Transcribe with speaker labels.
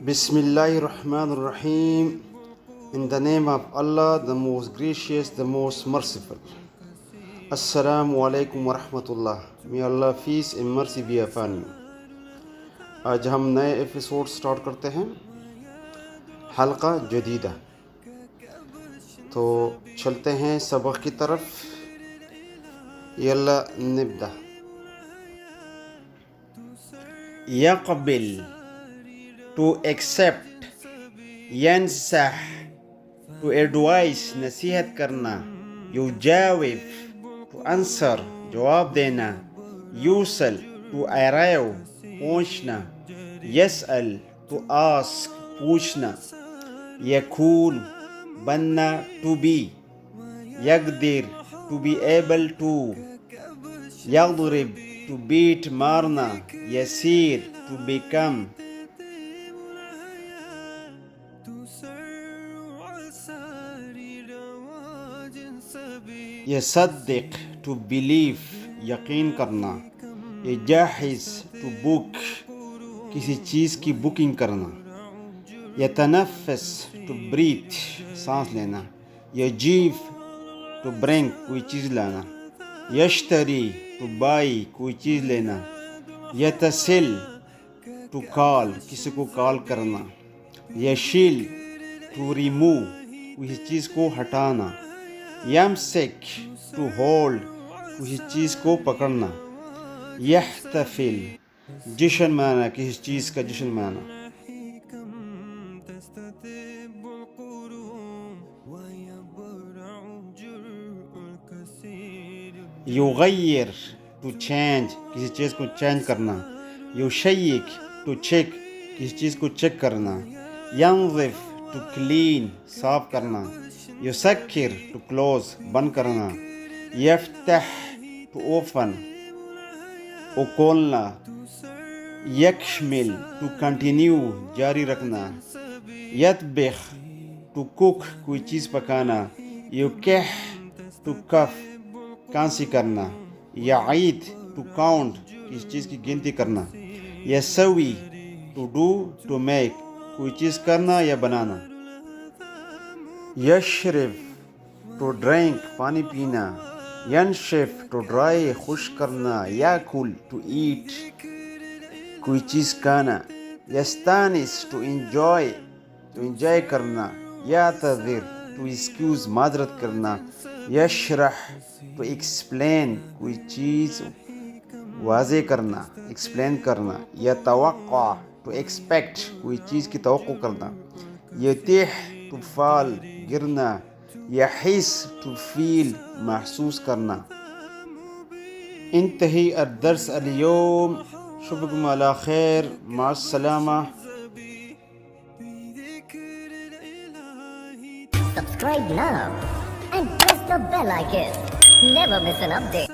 Speaker 1: Bismillahirrahmanirrahim. In the name of Allah, the most gracious, the most merciful. Assalamu alaikum wa rahmatullah. May Allah peace and mercy be upon you. آج ہم نئے episode start کرتے ہیں، حلقہ جدیدہ. تو چلتے ہیں سبق کی طرف. یلا نبدأ. يقبل to accept، ينصح to advise نصیحت کرنا، يجاوب to answer جواب دینا، يوصل to arrive پہنچنا، يسأل to ask پوچھنا، يكون بننا to be، يقدر to be able to، يضرب to beat مارنا، يصير to become. يصدق to believe یقین کرنا، يجهز to book کسی چیز کی بکنگ کرنا، يتنفس to breathe سانس لینا، يجيب to bring کوئی چیز لانا، يشتري to buy کوئی چیز لینا، يتصل to call کسی کو کال کرنا، يشيل to remove کسی چیز کو ہٹانا، يمسك to hold کسی چیز کو پکڑنا، يحتفل جشن مانا کسی چیز کا جشن مانا، يغير to change کسی چیز کو چینج کرنا، يشيك to check کسی چیز کو چیک کرنا، ينظف to clean صاف کرنا، يسكر to close بند کرنا، يفتح to open کھولنا، يكمل to continue جاری رکھنا، يطبخ to cook کوئی چیز پکانا، يكح to cough کانسی کرنا، يعيد to count کسی چیز کی گنتی کرنا، يسوي to do to make کوئی چیز کرنا یا بنانا، يشرب to drink پانی پینا، ينشف to dry خشک کرنا، ياكل to eat کوئی چیز کھانا، يستانس to enjoy کرنا، يعتذر to excuse معذرت کرنا، يشرح to explain کوئی چیز واضح کرنا explain کرنا، يتوقع to expect کوئی چیز کی توقع کرنا، يطيح to fall گرنا، يحس to feel محسوس کرنا. انتهي الدرس اليوم. اشوفكم على خير. مع السلامة.
Speaker 2: Subscribe now and press the bell icon. Never miss an update.